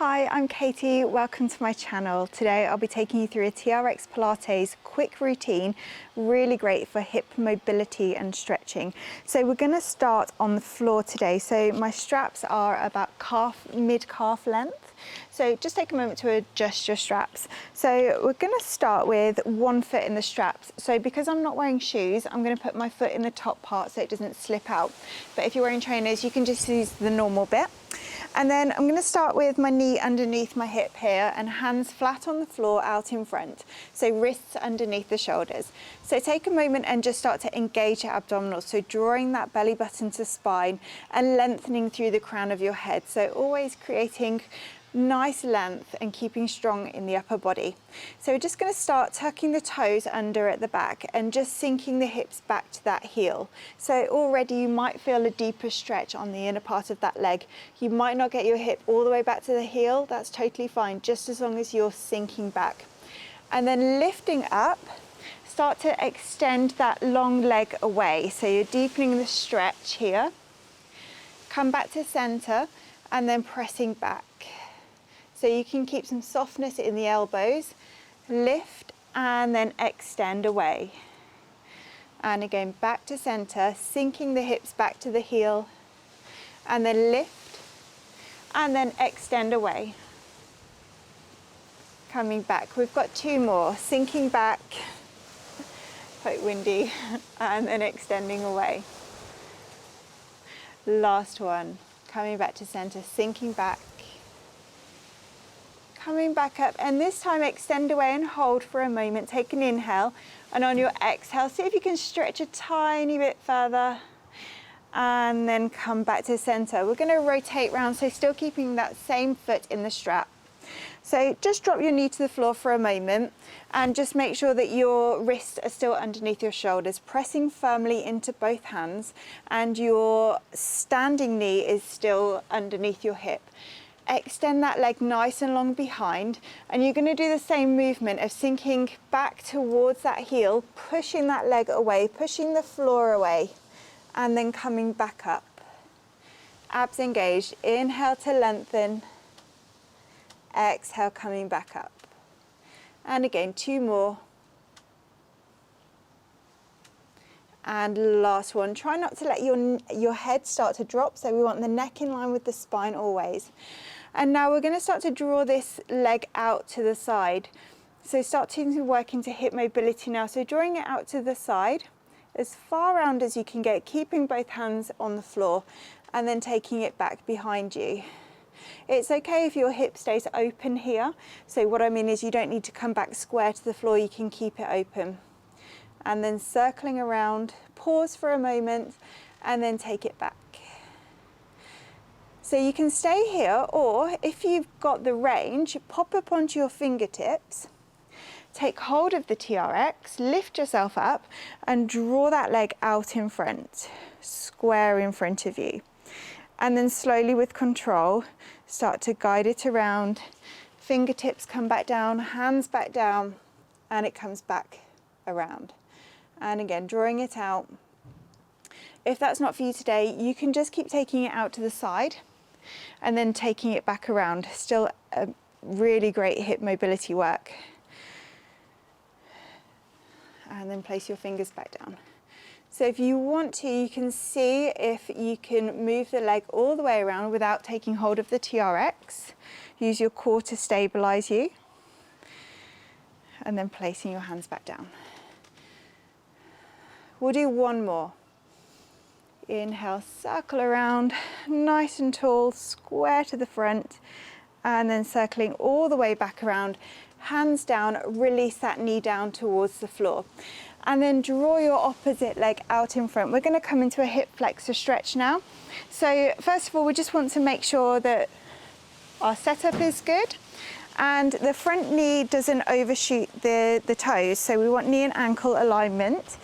Hi, I'm Katie. Welcome to my channel. Today I'll be taking you through a TRX Pilates quick routine, really great for hip mobility and stretching. So we're going to start on the floor today. So my straps are about mid-calf length. So just take a moment to adjust your straps. So we're going to start with one foot in the straps. So because I'm not wearing shoes, I'm going to put my foot in the top part so it doesn't slip out. But if you're wearing trainers, you can just use the normal bit. And then I'm going to start with my knee underneath my hip here and hands flat on the floor out in front. So wrists underneath the shoulders. So take a moment and just start to engage your abdominals. So drawing that belly button to spine and lengthening through the crown of your head. So always creating nice length and keeping strong in the upper body. So we're just going to start tucking the toes under at the back and just sinking the hips back to that heel. So already you might feel a deeper stretch on the inner part of that leg. You might not get your hip all the way back to the heel. That's totally fine, just as long as you're sinking back. And then lifting up, start to extend that long leg away. So you're deepening the stretch here. Come back to center and then pressing back. So you can keep some softness in the elbows, lift and then extend away. And again, back to center, sinking the hips back to the heel, and then lift and then extend away. Coming back, we've got two more, sinking back, quite windy, and then extending away. Last one, coming back to center, sinking back, coming back up, and this time extend away and hold for a moment. Take an inhale, and on your exhale, see if you can stretch a tiny bit further, and then come back to center. We're going to rotate round, so still keeping that same foot in the strap. So just drop your knee to the floor for a moment, and just make sure that your wrists are still underneath your shoulders, pressing firmly into both hands, and your standing knee is still underneath your hip. Extend that leg nice and long behind, and you're going to do the same movement of sinking back towards that heel, pushing that leg away, pushing the floor away, and then coming back up. Abs engaged. Inhale to lengthen. Exhale, coming back up. And again, two more. And last one. Try not to let your head start to drop, so we want the neck in line with the spine always. And now we're going to start to draw this leg out to the side. So start to work into hip mobility now. So drawing it out to the side, as far round as you can get, keeping both hands on the floor, and then taking it back behind you. It's okay if your hip stays open here. So what I mean is you don't need to come back square to the floor, you can keep it open. And then circling around, pause for a moment, and then take it back. So you can stay here, or if you've got the range, pop up onto your fingertips, take hold of the TRX, lift yourself up, and draw that leg out in front, square in front of you. And then slowly with control, start to guide it around. Fingertips come back down, hands back down, and it comes back around. And again, drawing it out. If that's not for you today, you can just keep taking it out to the side and then taking it back around. Still a really great hip mobility work. And then place your fingers back down. So if you want to, you can see if you can move the leg all the way around without taking hold of the TRX. Use your core to stabilize you. And then placing your hands back down. We'll do one more. Inhale, circle around, nice and tall, square to the front, and then circling all the way back around, hands down, release that knee down towards the floor. And then draw your opposite leg out in front. We're going to come into a hip flexor stretch now. So first of all, we just want to make sure that our setup is good and the front knee doesn't overshoot the toes. So we want knee and ankle alignment.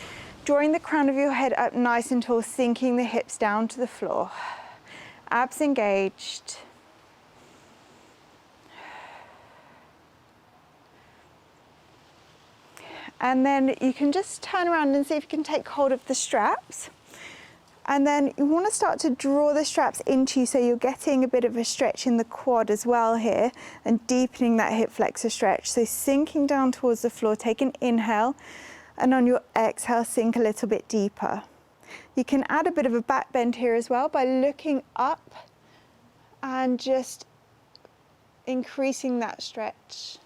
Drawing the crown of your head up nice and tall, sinking the hips down to the floor. Abs engaged. And then you can just turn around and see if you can take hold of the straps And then you want to start to draw the straps into you so you're getting a bit of a stretch in the quad as well here and deepening that hip flexor stretch. So sinking down towards the floor, take an inhale, and on your exhale, sink a little bit deeper. You can add a bit of a back bend here as well by looking up and just increasing that stretch.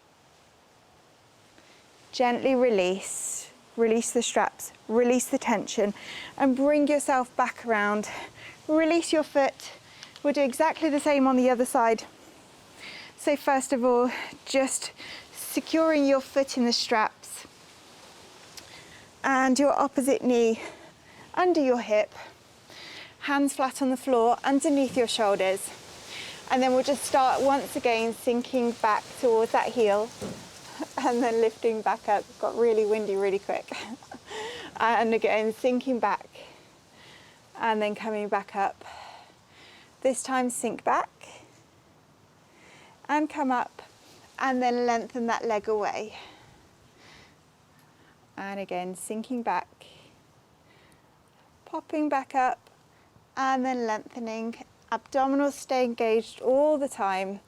Gently release. Release the straps, release the tension, and bring yourself back around. Release your foot. We'll do exactly the same on the other side. So first of all, just securing your foot in the straps and your opposite knee under your hip, hands flat on the floor, underneath your shoulders. And then we'll just start once again sinking back towards that heel and then lifting back up. Got really windy really quick. And again, sinking back and then coming back up. This time sink back and come up and then lengthen that leg away. And again, sinking back, popping back up and then lengthening. Abdominals stay engaged all the time.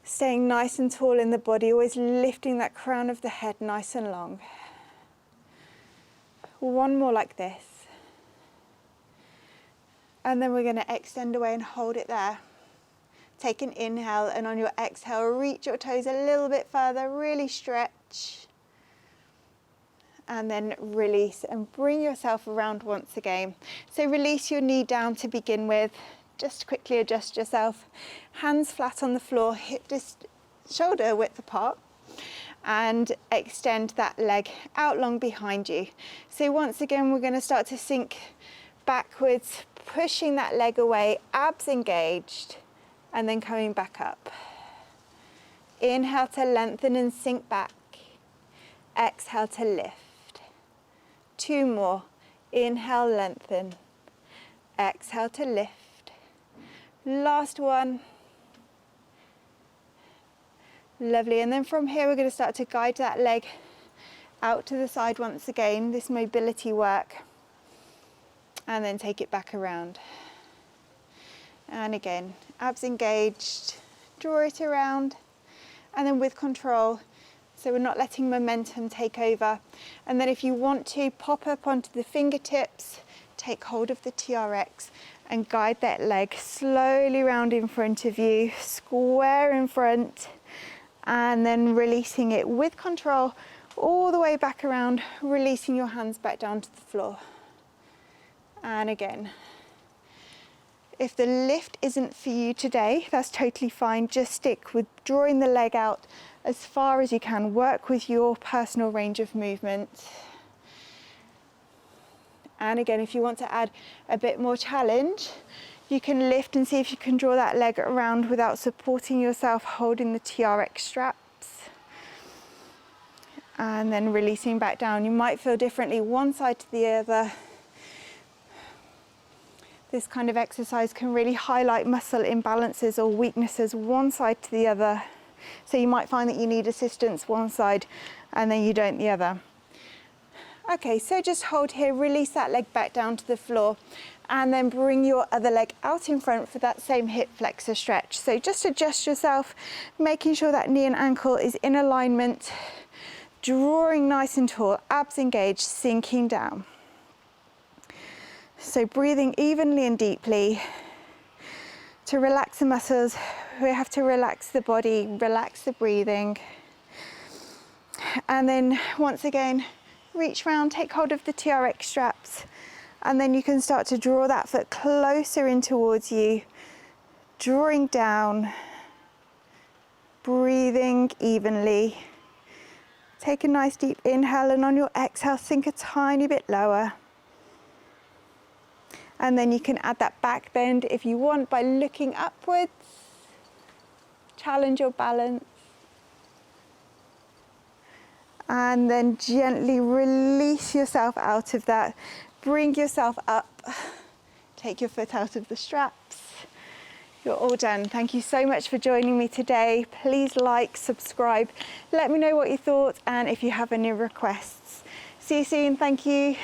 Staying nice and tall in the body, always lifting that crown of the head nice and long. One more like this. And then we're going to extend away and hold it there. Take an inhale, and on your exhale, reach your toes a little bit further, really stretch. And then release and bring yourself around once again. So release your knee down to begin with. Just quickly adjust yourself, hands flat on the floor, hip just shoulder width apart, and extend that leg out long behind you. So once again, we're going to start to sink backwards, pushing that leg away, abs engaged, and then coming back up. Inhale to lengthen and sink back. Exhale to lift. 2 more. Inhale, lengthen. Exhale to lift. Last one. Lovely. And then from here, we're going to start to guide that leg out to the side once again, this mobility work, and then take it back around. And again, abs engaged, draw it around, and then with control, so we're not letting momentum take over. And then if you want to, pop up onto the fingertips, take hold of the TRX, and guide that leg slowly round in front of you, square in front, and then releasing it with control all the way back around, releasing your hands back down to the floor. And again, if the lift isn't for you today, that's totally fine. Just stick with drawing the leg out as far as you can. Work with your personal range of movement. And again, if you want to add a bit more challenge, you can lift and see if you can draw that leg around without supporting yourself, holding the TRX straps. And then releasing back down. You might feel differently one side to the other. This kind of exercise can really highlight muscle imbalances or weaknesses one side to the other. So you might find that you need assistance one side and then you don't the other. Okay, so just hold here, release that leg back down to the floor, and then bring your other leg out in front for that same hip flexor stretch. So just adjust yourself, making sure that knee and ankle is in alignment, drawing nice and tall, abs engaged, sinking down. So breathing evenly and deeply. To relax the muscles, we have to relax the body, relax the breathing. And then once again, reach round, take hold of the TRX straps, and then you can start to draw that foot closer in towards you, drawing down, breathing evenly. Take a nice deep inhale, and on your exhale, sink a tiny bit lower. And then you can add that back bend if you want by looking upwards. Challenge your balance. And then gently release yourself out of that. Bring yourself up. Take your foot out of the straps. You're all done. Thank you so much for joining me today. Please like, subscribe. Let me know what you thought and if you have any requests. See you soon. Thank you.